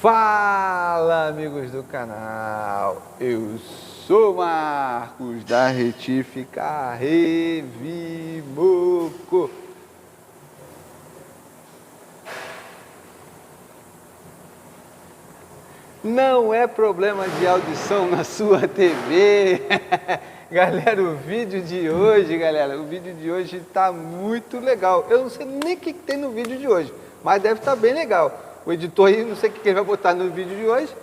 Fala, amigos do canal, eu sou Marcos da Retificar Revimoco. Não é problema de audição na sua TV. Galera, o vídeo de hoje tá muito legal. Eu não sei nem o que tem no vídeo de hoje, mas deve estar bem legal. O editor aí, não sei o que ele vai botar no vídeo de hoje,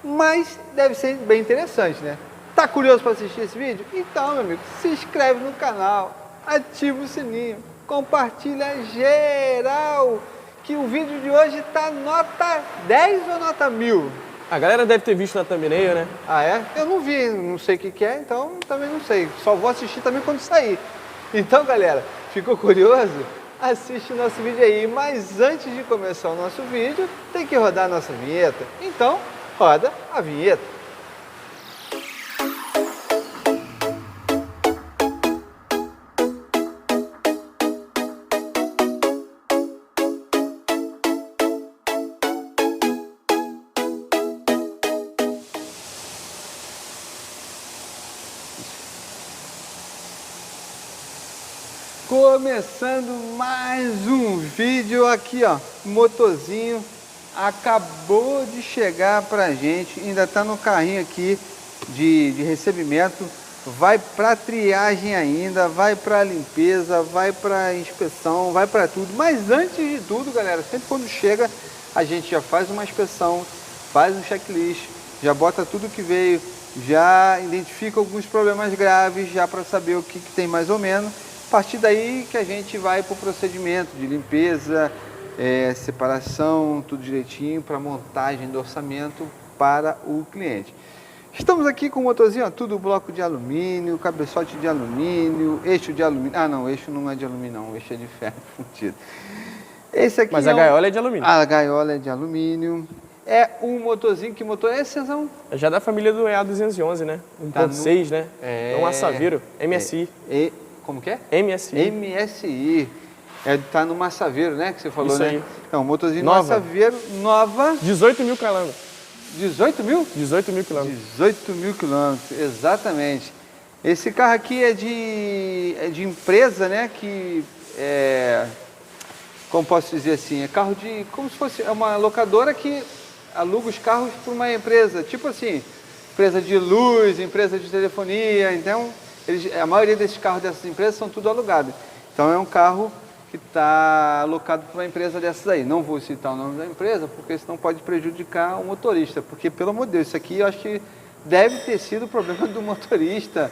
mas deve ser bem interessante, né? Tá curioso para assistir esse vídeo? Então, meu amigo, se inscreve no canal, ativa o sininho, compartilha geral, que o vídeo de hoje tá nota 10 ou nota 1000? A galera deve ter visto na thumbnail, né? Ah, é? Eu não vi, não sei o que é, então também não sei. Só vou assistir também quando sair. Então, galera, ficou curioso? Assiste o nosso vídeo aí. Mas antes de começar o nosso vídeo, tem que rodar a nossa vinheta. Então, roda a vinheta. Começando mais um vídeo aqui, ó, motorzinho acabou de chegar pra gente, ainda tá no carrinho aqui de recebimento, vai pra triagem ainda, vai pra limpeza, vai pra inspeção, vai pra tudo, mas antes de tudo, galera, sempre quando chega, a gente já faz uma inspeção, faz um checklist, já bota tudo que veio, já identifica alguns problemas graves, já para saber o que tem mais ou menos. A partir daí que a gente vai para o procedimento de limpeza, separação, tudo direitinho para montagem do orçamento para o cliente. Estamos aqui com o motorzinho, ó, tudo bloco de alumínio, cabeçote de alumínio, eixo de alumínio. Ah, não, o eixo não é de alumínio, não, o eixo é de ferro fundido. Esse aqui Mas a gaiola é de alumínio. A gaiola é de alumínio. É um motorzinho, que motor é esse, Cezão? É já da família do EA211, né? 1.6, né? É um Assaveiro, MSI. Como que é? MSI. MSI. Tá no Massaveiro, né? Que você falou, isso né? Aí. Então, motorzinho nova. Massaveiro, nova. 18 mil quilômetros. 18 mil? 18 mil quilômetros. 18 mil quilômetros, exatamente. Esse carro aqui é de empresa, né? Que como posso dizer assim? É carro de... Como se fosse uma locadora que aluga os carros para uma empresa. Tipo assim, empresa de luz, empresa de telefonia. Então, a maioria desses carros dessas empresas são tudo alugados. Então é um carro que está alocado para uma empresa dessas aí. Não vou citar o nome da empresa, porque senão pode prejudicar o motorista. Porque, pelo amor de Deus, isso aqui eu acho que deve ter sido o problema do motorista.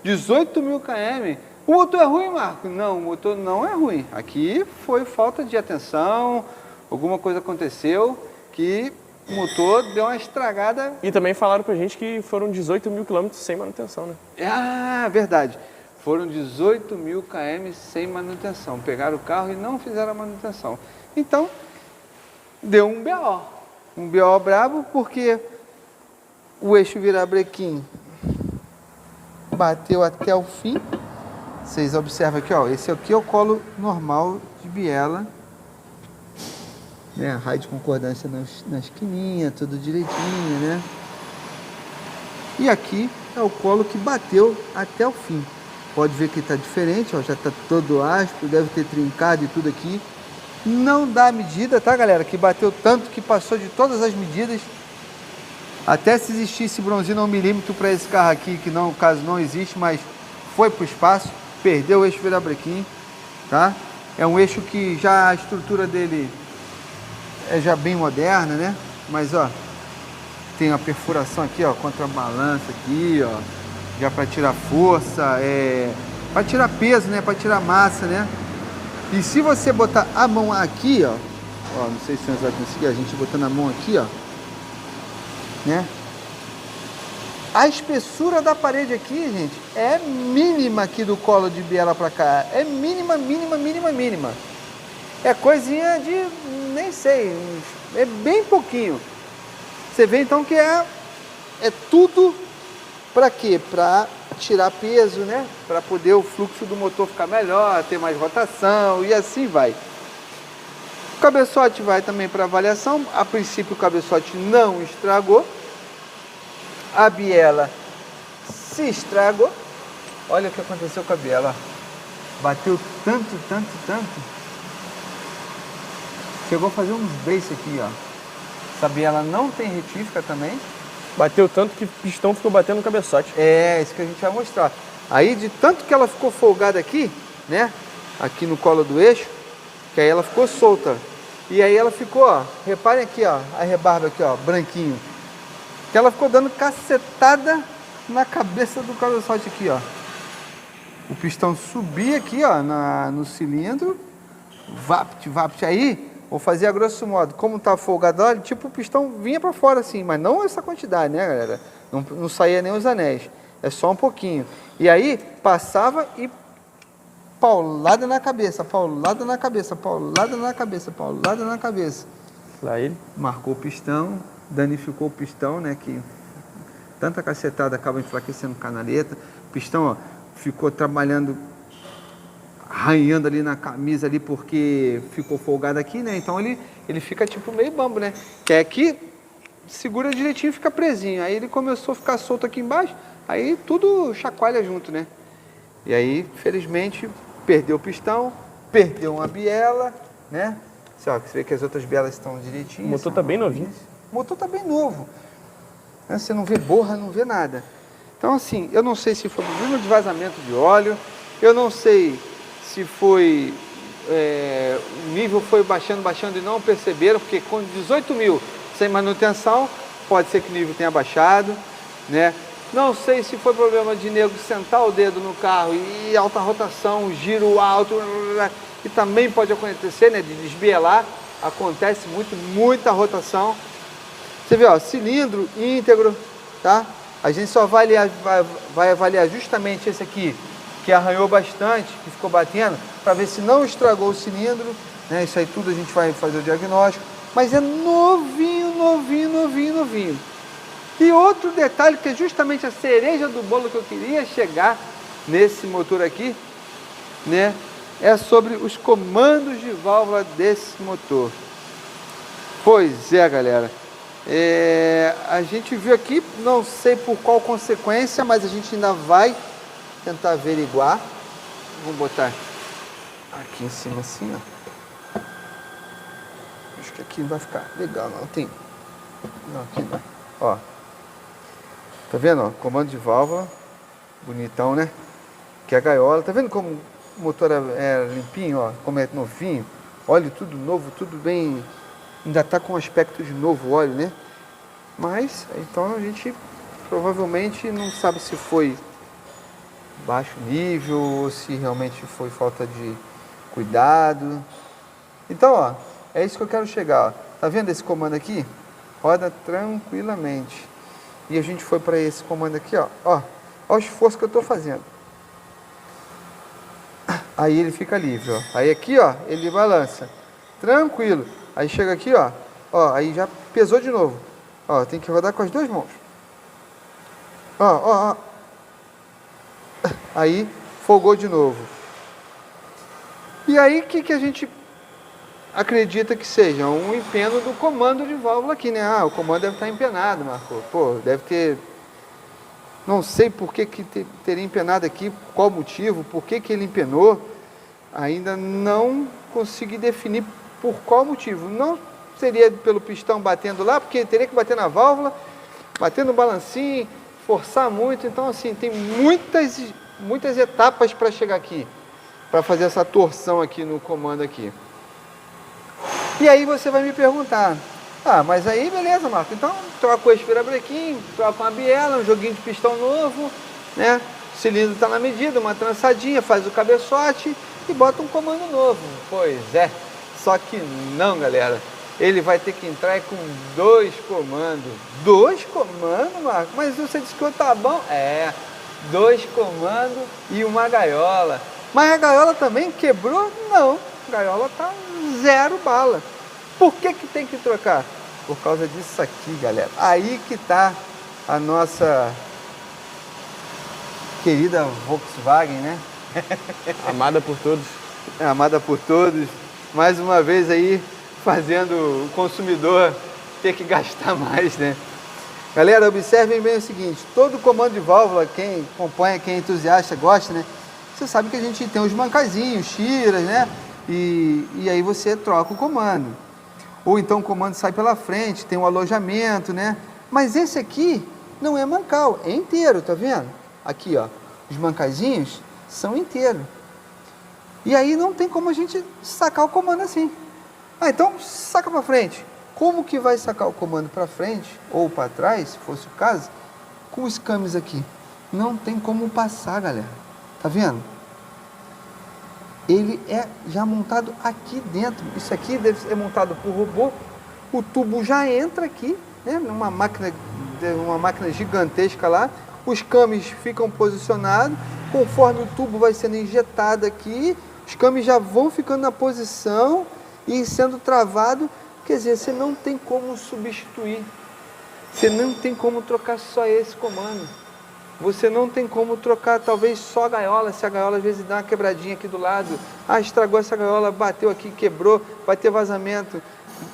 18 mil km. O motor é ruim, Marco? Não, o motor não é ruim. Aqui foi falta de atenção, alguma coisa aconteceu que o motor deu uma estragada. E também falaram pra gente que foram 18 mil quilômetros sem manutenção, né? Ah, verdade. Foram 18 mil km sem manutenção. Pegaram o carro e não fizeram a manutenção. Então, deu um BO. Um BO brabo porque o eixo virabrequim bateu até o fim. Vocês observam aqui, ó. Esse aqui é o colo normal de biela. Né, a raio de concordância na esquininha, tudo direitinho, né? E aqui é o colo que bateu até o fim. Pode ver que está diferente, ó, já está todo áspero, deve ter trincado e tudo aqui. Não dá medida, tá, galera? Que bateu tanto que passou de todas as medidas. Até se existisse bronzina 1 milímetro para esse carro aqui, que no caso não existe, mas foi para o espaço, perdeu o eixo virabrequim, tá? É um eixo que já a estrutura dele é já bem moderna, né? Mas, ó, tem a perfuração aqui, ó, contra a balança aqui, ó, já para tirar força, para tirar peso, né? Para tirar massa, né? E se você botar a mão aqui, ó, não sei se você vai conseguir, a gente botando a mão aqui, ó, né? A espessura da parede aqui, gente, é mínima aqui do colo de biela para cá, é mínima, mínima, mínima, mínima. É coisinha de, nem sei, é bem pouquinho. Você vê então que é tudo para quê? Para tirar peso, né? Para poder o fluxo do motor ficar melhor, ter mais rotação e assim vai. O cabeçote vai também para avaliação. A princípio o cabeçote não estragou. A biela se estragou. Olha o que aconteceu com a biela. Bateu tanto. Chegou a fazer uns beiços aqui, ó. Essa biela não tem retífica também. Bateu tanto que o pistão ficou batendo no cabeçote. É, isso que a gente vai mostrar. Aí, de tanto que ela ficou folgada aqui, né? Aqui no colo do eixo, que aí ela ficou solta. E aí ela ficou, ó, reparem aqui, ó, a rebarba aqui, ó, branquinho. Que ela ficou dando cacetada na cabeça do cabeçote aqui, ó. O pistão subia aqui, ó, no cilindro. Vapt. Aí, vou fazer a grosso modo. Como tá folgado, olha, tipo o pistão vinha para fora assim, mas não essa quantidade, né, galera? Não saía nem os anéis. É só um pouquinho. E aí, passava e paulada na cabeça, paulada na cabeça. Lá ele. Marcou o pistão, danificou o pistão, né? Que tanta cacetada acaba enfraquecendo canaleta. O pistão, ó, ficou trabalhando, arranhando ali na camisa ali, porque ficou folgado aqui, né? Então ele fica tipo meio bambo, né? Que é aqui, segura direitinho e fica presinho. Aí ele começou a ficar solto aqui embaixo, aí tudo chacoalha junto, né? E aí, felizmente, perdeu o pistão, perdeu uma biela, né? Você vê que as outras bielas estão direitinho. O motor tá bem novinho. O motor tá bem novo. Você não vê borra, não vê nada. Então, assim, eu não sei se foi problema de vazamento de óleo, eu não sei se foi... o nível foi baixando e não perceberam, porque com 18 mil sem manutenção, pode ser que o nível tenha baixado, né? Não sei se foi problema de nego sentar o dedo no carro e alta rotação, giro alto, que também pode acontecer, né? De desbielar, acontece muita rotação. Você vê, ó, cilindro íntegro, tá? A gente só vai avaliar justamente esse aqui, que arranhou bastante, que ficou batendo, para ver se não estragou o cilindro, né? Isso aí tudo a gente vai fazer o diagnóstico, mas é novinho. E outro detalhe, que é justamente a cereja do bolo que eu queria chegar nesse motor aqui, né? É sobre os comandos de válvula desse motor. Pois é, galera. A gente viu aqui, não sei por qual consequência, mas a gente ainda vai tentar averiguar. Vamos botar aqui em cima assim, ó. Acho que aqui vai ficar legal, não tem. Não, aqui não. Ó. Tá vendo, ó? Comando de válvula. Bonitão, né? Que é a gaiola. Tá vendo como o motor é limpinho, ó? Como é novinho. Óleo tudo novo, tudo bem. Ainda tá com aspecto de novo óleo, né? Mas, então a gente provavelmente não sabe se foi baixo nível ou se realmente foi falta de cuidado. Então, ó, é isso que eu quero chegar, ó. Tá vendo esse comando aqui? Roda tranquilamente. E a gente foi para esse comando aqui, ó. Ó o esforço que eu tô fazendo. Aí ele fica livre, ó. Aí aqui, ó, ele balança. Tranquilo. Aí chega aqui, ó. Ó, aí já pesou de novo. Ó, tem que rodar com as duas mãos. Ó. Aí folgou de novo. E aí, o que a gente acredita que seja? Um empeno do comando de válvula aqui, né? Ah, o comando deve estar empenado, Marco. Pô, deve ter... Não sei por que teria empenado aqui, qual motivo, por que ele empenou. Ainda não consegui definir por qual motivo. Não seria pelo pistão batendo lá, porque teria que bater na válvula, bater no balancinho, forçar muito. Então, assim, tem muitas etapas para chegar aqui, para fazer essa torção aqui no comando aqui. E aí você vai me perguntar, mas aí beleza, Marco, então troca o esfirabrequim, troca uma biela, um joguinho de pistão novo, né? O cilindro está na medida, uma trançadinha, faz o cabeçote e bota um comando novo. Pois é, só que não, galera. Ele vai ter que entrar com 2 comandos. 2 comandos, Marco? Mas você disse que eu tá bom? 2 comandos e uma gaiola. Mas a gaiola também quebrou? Não, a gaiola tá 0 bala. Por que tem que trocar? Por causa disso aqui, galera. Aí que tá a nossa querida Volkswagen, né? Amada por todos. Amada por todos. Mais uma vez aí, fazendo o consumidor ter que gastar mais, né? Galera, observem bem o seguinte, todo comando de válvula, quem acompanha, quem é entusiasta, gosta, né? Você sabe que a gente tem os mancazinhos, tiras, né? E aí você troca o comando. Ou então o comando sai pela frente, tem um alojamento, né? Mas esse aqui não é mancal, é inteiro, tá vendo? Aqui, ó, os mancazinhos são inteiros. E aí não tem como a gente sacar o comando assim. Ah, então saca para frente. Como que vai sacar o comando para frente ou para trás, se fosse o caso, com os câmbios aqui? Não tem como passar, galera. Tá vendo? Ele é já montado aqui dentro. Isso aqui deve ser montado por robô. O tubo já entra aqui, né? Numa máquina gigantesca lá. Os câmbios ficam posicionados. Conforme o tubo vai sendo injetado aqui, os câmbios já vão ficando na posição e sendo travado. Quer dizer, você não tem como substituir. Você não tem como trocar só esse comando. Você não tem como trocar talvez só a gaiola, se a gaiola às vezes dá uma quebradinha aqui do lado. Ah, estragou essa gaiola, bateu aqui, quebrou, vai ter vazamento.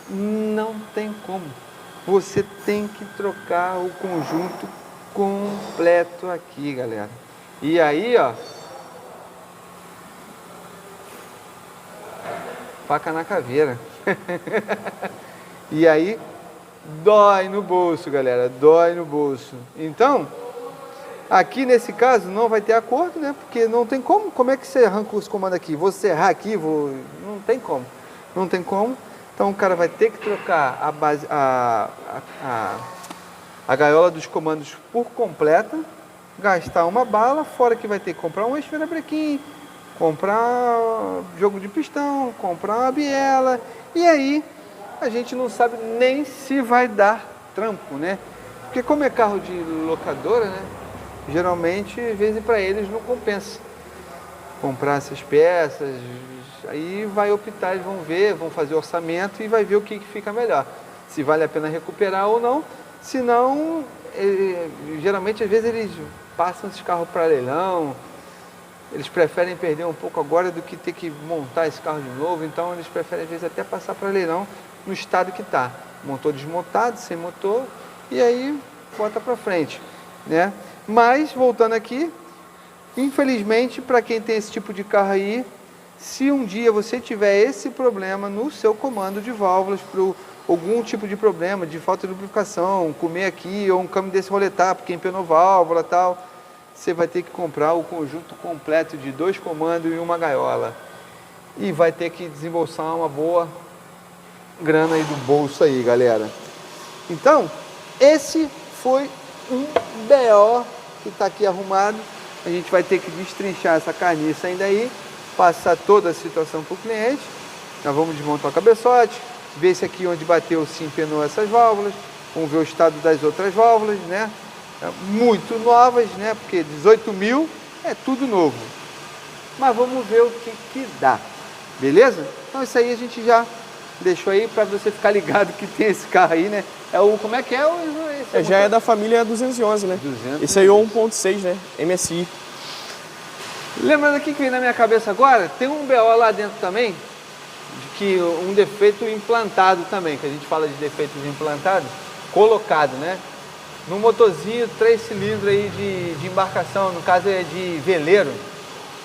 Não tem como. Você tem que trocar o conjunto completo aqui, galera. E aí, ó, faca na caveira. E aí, dói no bolso, galera, dói no bolso. Então, aqui nesse caso não vai ter acordo, né? Porque não tem como é que você arranca os comandos aqui? Vou serrar aqui, não tem como. Não tem como. Então o cara vai ter que trocar a gaiola dos comandos por completa, gastar uma bala, fora que vai ter que comprar um esferabrequim, comprar jogo de pistão, comprar uma biela, e aí a gente não sabe nem se vai dar trampo, né? Porque como é carro de locadora, né? Geralmente, às vezes para eles não compensa comprar essas peças, aí vai optar, eles vão ver, vão fazer orçamento e vai ver o que fica melhor, se vale a pena recuperar ou não. Se não, geralmente às vezes eles passam esses carros para leilão, eles preferem perder um pouco agora do que ter que montar esse carro de novo, então eles preferem às vezes até passar para leilão no estado que está, motor desmontado, sem motor, e aí bota para frente, né? Mas, voltando aqui, infelizmente, para quem tem esse tipo de carro aí, se um dia você tiver esse problema no seu comando de válvulas, por algum tipo de problema, de falta de lubrificação, comer aqui, ou um câmbio desse roletar, porque empenou válvula e tal, você vai ter que comprar o conjunto completo de 2 comandos e uma gaiola. E vai ter que desembolsar uma boa grana aí do bolso aí, galera. Então, esse foi um BO que está aqui arrumado. A gente vai ter que destrinchar essa carniça ainda aí, passar toda a situação para o cliente. Nós vamos desmontar o cabeçote, ver se aqui onde bateu se empenou essas válvulas, vamos ver o estado das outras válvulas, né? Muito novas, né? Porque 18 mil é tudo novo. Mas vamos ver o que dá, beleza? Então isso aí a gente já deixou aí para você ficar ligado que tem esse carro aí, né? Como é que é? Já é da família 211, né? 200. Esse aí é o 1.6, né? MSI. Lembrando aqui que veio na minha cabeça agora, tem um BO lá dentro também, de que um defeito implantado também, que a gente fala de defeitos implantados, colocado, né? Num motorzinho 3 cilindros aí de embarcação, no caso é de veleiro.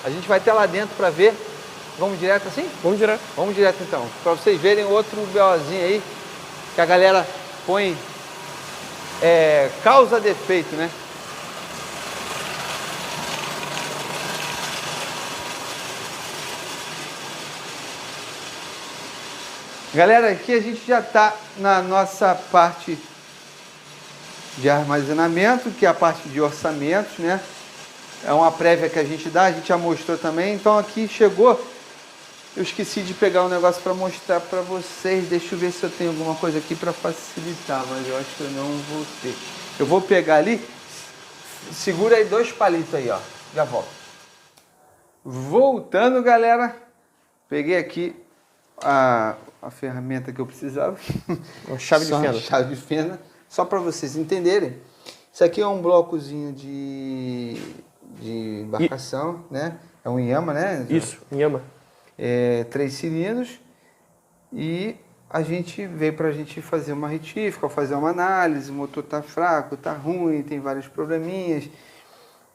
A gente vai até lá dentro para ver. Vamos direto assim? Vamos direto. Vamos direto então, para vocês verem outro BOzinho aí, que a galera põe causa defeito, né? Galera, aqui a gente já está na nossa parte de armazenamento, que é a parte de orçamentos, né? É uma prévia que a gente dá, a gente já mostrou também. Então aqui chegou, eu esqueci de pegar um negócio para mostrar para vocês. Deixa eu ver se eu tenho alguma coisa aqui para facilitar, mas eu acho que eu não vou ter. Eu vou pegar ali, segura aí 2 palitos aí, ó, já volto. Voltando, galera, peguei aqui a ferramenta que eu precisava. Uma chave de fenda. Chave de fenda, só para vocês entenderem. Isso aqui é um blocozinho de embarcação, né? É um Yama, né? Isso, Yama. 3 cilindros e a gente veio para a gente fazer uma retífica, fazer uma análise, o motor está fraco, está ruim, tem vários probleminhas.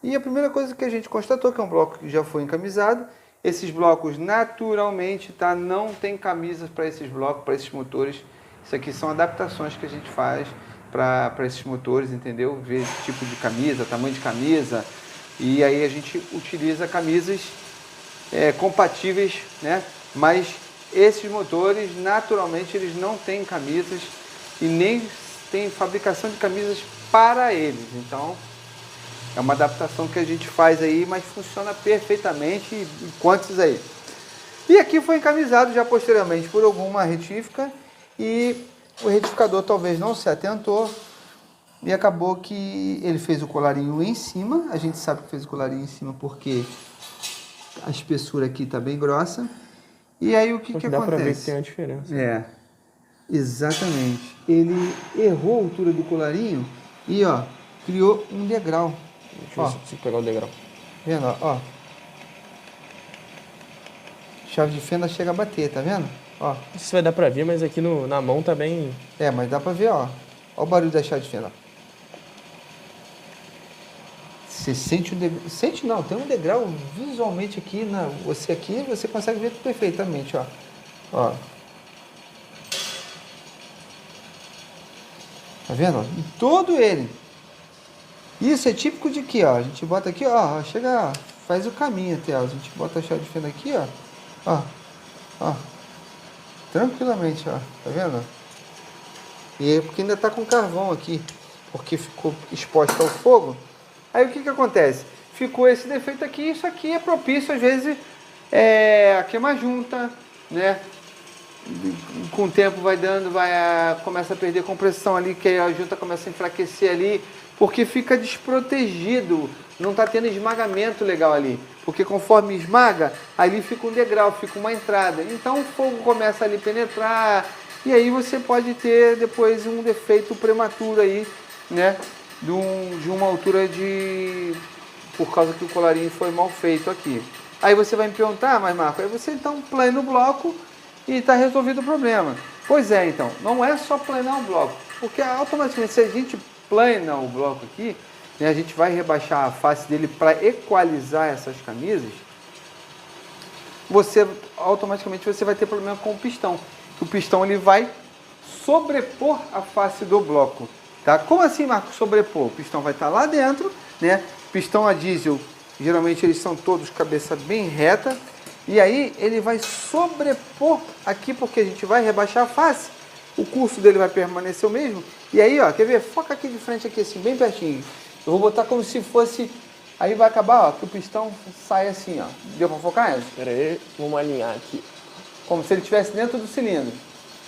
E a primeira coisa que a gente constatou que é um bloco que já foi encamisado. Esses blocos naturalmente, tá, não tem camisas para esses blocos, para esses motores. Isso aqui são adaptações que a gente faz para esses motores, entendeu? Ver esse tipo de camisa, tamanho de camisa. E aí a gente utiliza camisas compatíveis, né? Mas esses motores, naturalmente, eles não têm camisas e nem tem fabricação de camisas para eles. Então, é uma adaptação que a gente faz aí, mas funciona perfeitamente em quantos aí. E aqui foi encamisado já posteriormente por alguma retífica e o retificador talvez não se atentou e acabou que ele fez o colarinho em cima. A gente sabe que fez o colarinho em cima porque a espessura aqui está bem grossa. E aí o que acontece? Dá para ver que tem uma diferença. Exatamente. Ele errou a altura do colarinho e ó, criou um degrau. Deixa eu ver se eu consigo pegar o degrau. Vendo, ó. Chave de fenda chega a bater, tá vendo? Ó. Não sei se vai dar pra ver, mas aqui na mão tá bem... Mas dá pra ver, ó. Ó o barulho da chave de fenda. Você sente um degrau... Sente não, tem um degrau visualmente aqui. Você consegue ver perfeitamente, ó. Ó. Tá vendo? Em todo ele. Isso é típico de aqui, ó. A gente bota aqui, ó. Chega, ó, faz o caminho até, ó. A gente bota a chave de fenda aqui, ó. Ó. Ó. Tranquilamente, ó. Tá vendo? E é porque ainda tá com carvão aqui. Porque ficou exposto ao fogo. Aí o que acontece? Ficou esse defeito aqui. Isso aqui é propício, às vezes, a queimar junta, né? Com o tempo vai dando, começa a perder compressão ali, que a junta começa a enfraquecer ali, porque fica desprotegido, não está tendo esmagamento legal ali, porque conforme esmaga, ali fica um degrau, fica uma entrada, então o fogo começa ali a penetrar, e aí você pode ter depois um defeito prematuro aí, né, de uma altura por causa que o colarinho foi mal feito aqui. Aí você vai me perguntar, mas Marco, aí você então plana o bloco e está resolvido o problema. Pois é, então, não é só planar o bloco, porque automaticamente se a gente plana o bloco aqui, né, a gente vai rebaixar a face dele para equalizar essas camisas, automaticamente você vai ter problema com o pistão. O pistão ele vai sobrepor a face do bloco. Tá? Como assim, Marco, sobrepor? O pistão vai estar lá dentro, né? Pistão a diesel, geralmente eles são todos cabeça bem reta, e aí ele vai sobrepor aqui, porque a gente vai rebaixar a face. O curso dele vai permanecer o mesmo. E aí, ó, quer ver? Foca aqui de frente, aqui assim, bem pertinho. Eu vou botar como se fosse... Aí vai acabar, ó, que o pistão sai assim, ó. Deu pra focar, Enzo? Pera aí, vamos alinhar aqui. Como se ele estivesse dentro do cilindro.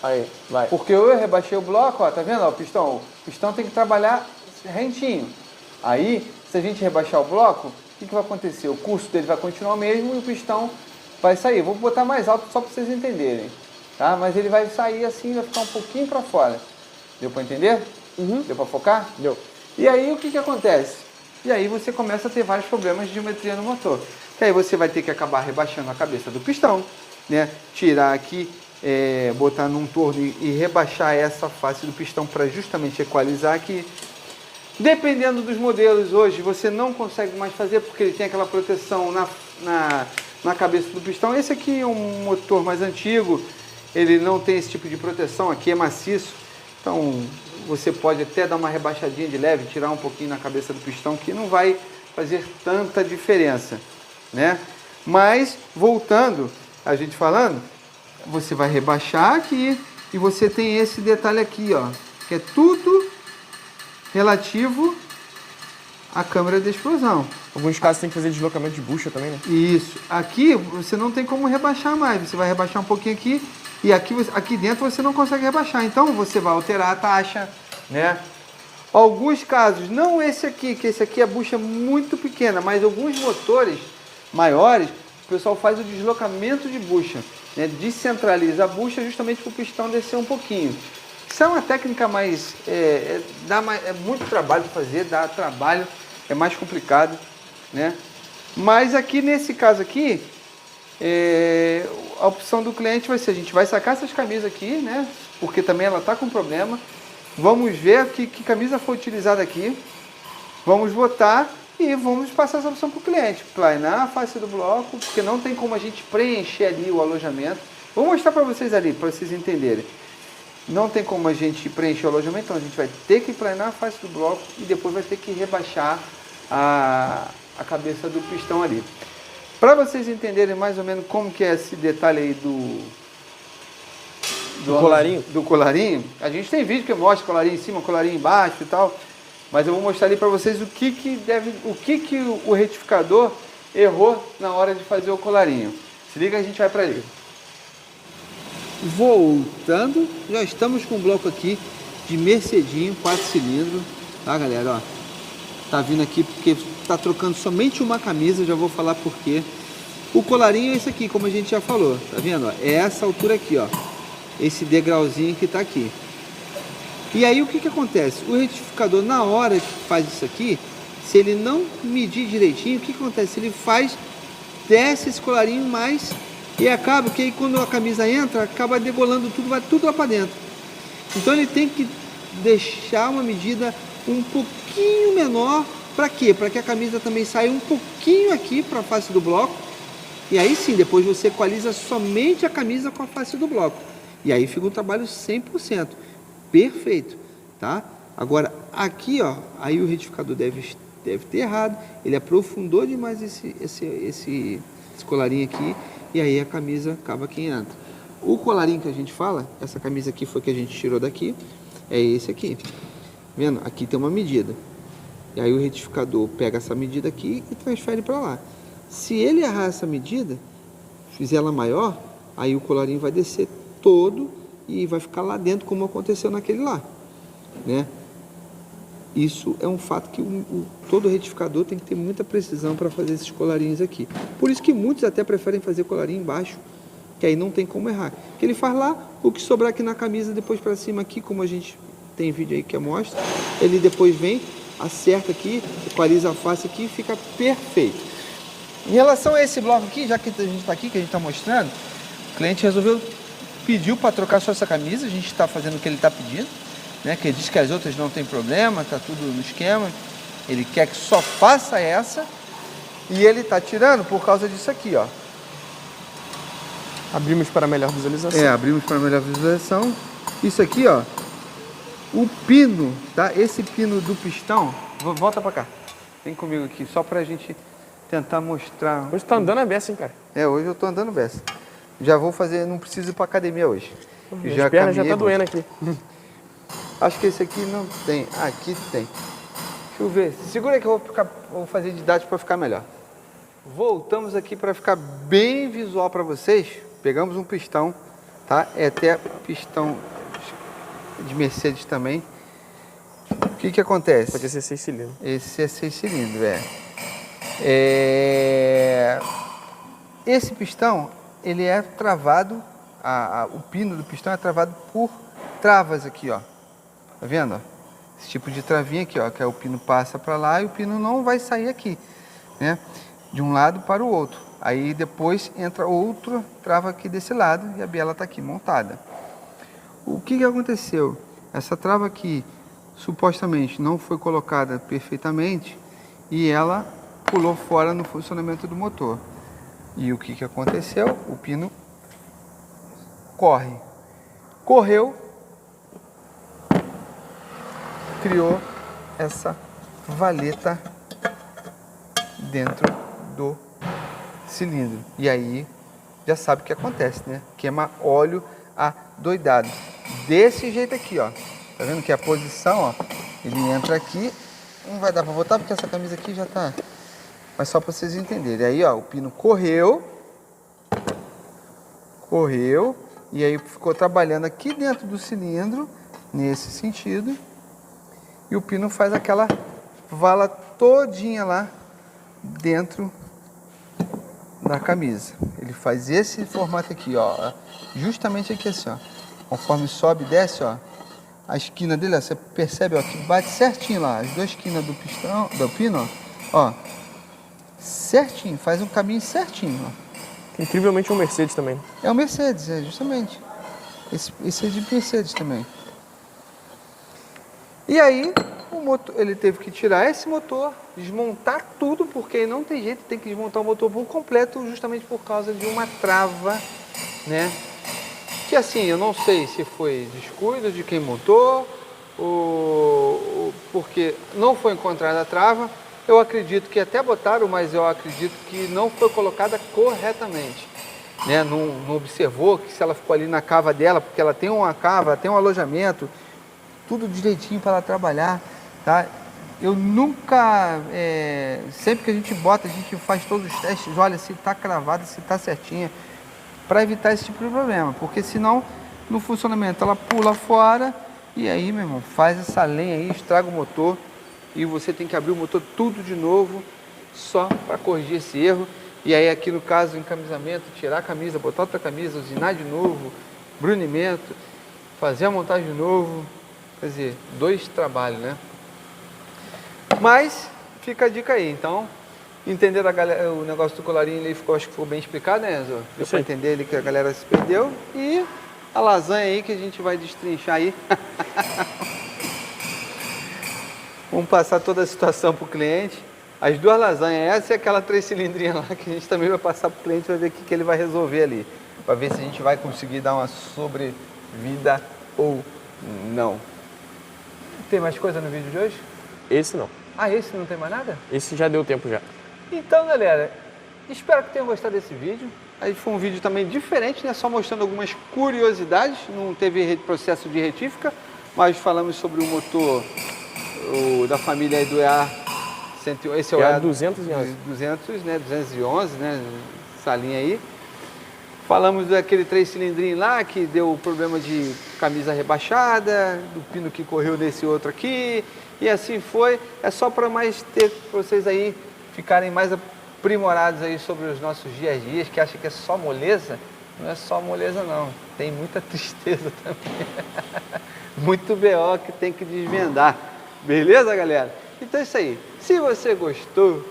Aí, vai. Porque eu rebaixei o bloco, ó, tá vendo? Ó, o pistão tem que trabalhar rentinho. Aí, se a gente rebaixar o bloco, o que vai acontecer? O curso dele vai continuar o mesmo e o pistão vai sair. Vou botar mais alto só para vocês entenderem, tá? Mas ele vai sair assim, vai ficar um pouquinho para fora. Deu para entender? Uhum. Deu para focar? Deu. E aí o que acontece? E aí você começa a ter vários problemas de geometria no motor. Que aí você vai ter que acabar rebaixando a cabeça do pistão, né? Tirar aqui, botar num torno e rebaixar essa face do pistão para justamente equalizar aqui. Dependendo dos modelos hoje, você não consegue mais fazer porque ele tem aquela proteção na cabeça do pistão. Esse aqui é um motor mais antigo, ele não tem esse tipo de proteção, aqui é maciço. Então você pode até dar uma rebaixadinha de leve, tirar um pouquinho na cabeça do pistão, que não vai fazer tanta diferença, né? Mas, voltando, a gente falando, você vai rebaixar aqui e você tem esse detalhe aqui, ó, que é tudo relativo à câmara de explosão. Em alguns casos tem que fazer deslocamento de bucha também, né? Isso. Aqui você não tem como rebaixar mais. Você vai rebaixar um pouquinho aqui e aqui dentro você não consegue rebaixar. Então você vai alterar a taxa, né? Alguns casos, não esse aqui, que esse aqui a bucha é muito pequena, mas alguns motores maiores, o pessoal faz o deslocamento de bucha, né? Descentraliza a bucha justamente para o pistão descer um pouquinho. Isso é uma técnica mais... é muito trabalho para fazer, dá trabalho, é mais complicado, né? Mas aqui, nesse caso aqui, a opção do cliente vai ser, a gente vai sacar essas camisas aqui, né? Porque também ela está com problema. Vamos ver que camisa foi utilizada aqui. Vamos votar e vamos passar essa opção para o cliente. Planar a face do bloco, porque não tem como a gente preencher ali o alojamento. Vou mostrar para vocês ali, para vocês entenderem. Não tem como a gente preencher o alojamento, então a gente vai ter que planar a face do bloco e depois vai ter que rebaixar a cabeça do pistão ali. Para vocês entenderem mais ou menos como que é esse detalhe aí do colarinho? Do colarinho, a gente tem vídeo que mostra colarinho em cima, colarinho embaixo e tal, mas eu vou mostrar ali para vocês o que o retificador errou na hora de fazer o colarinho. Se liga, a gente vai para ali. Voltando, já estamos com um bloco aqui de Mercedinho, 4 cilindros, tá galera, ó, tá vindo aqui porque tá trocando somente uma camisa, já vou falar por quê. O colarinho é esse aqui, como a gente já falou, tá vendo, ó, é essa altura aqui, ó, esse degrauzinho que tá aqui. E aí o que acontece? O retificador, na hora que faz isso aqui, se ele não medir direitinho, o que acontece? Ele desce esse colarinho mais. E acaba que aí quando a camisa entra, acaba degolando tudo, vai tudo lá para dentro. Então ele tem que deixar uma medida um pouquinho menor. Para quê? Para que a camisa também saia um pouquinho aqui para a face do bloco. E aí sim, depois você equaliza somente a camisa com a face do bloco. E aí fica um trabalho 100%. Perfeito, tá? Agora aqui, ó, aí o retificador deve ter errado. Ele aprofundou demais esse colarinho aqui. E aí a camisa acaba que entra. O colarinho que a gente fala, essa camisa aqui foi que a gente tirou daqui, é esse aqui. Vendo? Aqui tem uma medida. E aí o retificador pega essa medida aqui e transfere para lá. Se ele errar essa medida, fizer ela maior, aí o colarinho vai descer todo e vai ficar lá dentro como aconteceu naquele lá, né? Isso é um fato que todo retificador tem que ter muita precisão para fazer esses colarinhos aqui. Por isso que muitos até preferem fazer colarinho embaixo, que aí não tem como errar. Que ele faz lá, o que sobrar aqui na camisa, depois para cima aqui, como a gente tem vídeo aí que mostra, ele depois vem, acerta aqui, equaliza a face aqui e fica perfeito. Em relação a esse bloco aqui, já que a gente está aqui, que a gente está mostrando, o cliente pediu para trocar só essa camisa, a gente está fazendo o que ele está pedindo. Né, que ele diz que as outras não tem problema, tá tudo no esquema. Ele quer que só faça essa e ele tá tirando por causa disso aqui, ó. Abrimos para melhor visualização. Abrimos para melhor visualização. Isso aqui, ó, o pino, tá? Esse pino do pistão, volta para cá. Vem comigo aqui, só pra gente tentar mostrar. Hoje tá andando a beça, hein, cara? Hoje eu tô andando beça. Já vou fazer, não preciso ir pra academia hoje. Minhas pernas já tá doendo aqui. Acho que esse aqui não tem. Aqui tem. Deixa eu ver. Segura aí que eu vou fazer didático para ficar melhor. Voltamos aqui para ficar bem visual para vocês. Pegamos um pistão, tá? É até pistão de Mercedes também. O que acontece? Pode ser 6 cilindros. Esse é 6 cilindros, Esse pistão, ele é travado, o pino do pistão é travado por travas aqui, ó. Tá vendo? Esse tipo de travinha aqui, ó, que é o pino passa para lá e o pino não vai sair aqui, né? De um lado para o outro. Aí depois entra outra trava aqui desse lado e a biela tá aqui montada. O que aconteceu? Essa trava aqui supostamente não foi colocada perfeitamente e ela pulou fora no funcionamento do motor. E o que aconteceu? O pino correu, criou essa valeta dentro do cilindro. E aí já sabe o que acontece, né? Queima óleo adoidado. Desse jeito aqui, ó. Tá vendo que a posição, ó, ele entra aqui, não vai dar para botar porque essa camisa aqui já tá. Mas só para vocês entenderem. Aí, ó, o pino correu e aí ficou trabalhando aqui dentro do cilindro nesse sentido. E o pino faz aquela vala todinha lá dentro da camisa. Ele faz esse formato aqui, ó, justamente aqui assim, ó. Conforme sobe e desce, ó, a esquina dele, ó, você percebe, ó, que bate certinho lá, as duas esquinas do pistão, do pino, ó, certinho, faz um caminho certinho, ó. Incrivelmente é um Mercedes também. É um Mercedes, justamente. Esse é de Mercedes também. E aí, o motor, ele teve que tirar esse motor, desmontar tudo, porque não tem jeito, tem que desmontar o motor por completo, justamente por causa de uma trava, né? Que assim, eu não sei se foi descuido de quem montou, ou porque não foi encontrada a trava. Eu acredito que até botaram, mas eu acredito que não foi colocada corretamente. Né? Não observou que se ela ficou ali na cava dela, porque ela tem uma cava, tem um alojamento, tudo direitinho para ela trabalhar, tá? Eu nunca, sempre que a gente bota, a gente faz todos os testes, olha se está cravada, se está certinha, para evitar esse tipo de problema, porque senão no funcionamento ela pula fora e aí, meu irmão, faz essa lenha aí, estraga o motor e você tem que abrir o motor tudo de novo só para corrigir esse erro. E aí aqui no caso, encamisamento, tirar a camisa, botar outra camisa, usinar de novo, brunimento, fazer a montagem de novo, quer dizer, 2 trabalhos, né? Mas fica a dica aí, então, entenderam o negócio do colarinho ali, acho que ficou bem explicado, né, Enzo? Deu para entender ali que a galera se perdeu. E a lasanha aí que a gente vai destrinchar aí. Vamos passar toda a situação para o cliente. As 2 lasanhas, essa e aquela 3 cilindrinhas lá, que a gente também vai passar para o cliente, vai ver o que ele vai resolver ali. Para ver se a gente vai conseguir dar uma sobrevida ou não. Tem mais coisa no vídeo de hoje? Esse não. Ah, esse não tem mais nada? Esse já deu tempo já. Então, galera, espero que tenham gostado desse vídeo. Aí foi um vídeo também diferente, né? Só mostrando algumas curiosidades. Não teve processo de retífica, mas falamos sobre o motor da família aí do EA. Esse é o EA 211. 200, né? 211, né? Essa linha aí. Falamos daquele 3 cilindrinhos lá que deu problema de camisa rebaixada, do pino que correu nesse outro aqui, e assim foi. É só para mais ter para vocês aí ficarem mais aprimorados aí sobre os nossos dias a dias, que acham que é só moleza. Não é só moleza não, tem muita tristeza também. Muito BO que tem que desvendar. Beleza, galera? Então é isso aí. Se você gostou,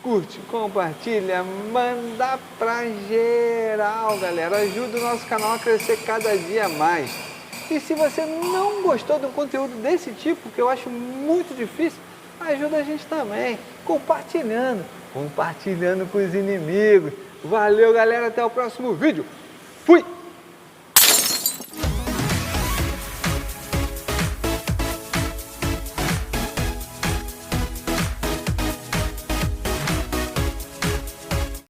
curte, compartilha, manda pra geral, galera. Ajuda o nosso canal a crescer cada dia mais. E se você não gostou de um conteúdo desse tipo, que eu acho muito difícil, ajuda a gente também, compartilhando com os inimigos. Valeu, galera. Até o próximo vídeo. Fui!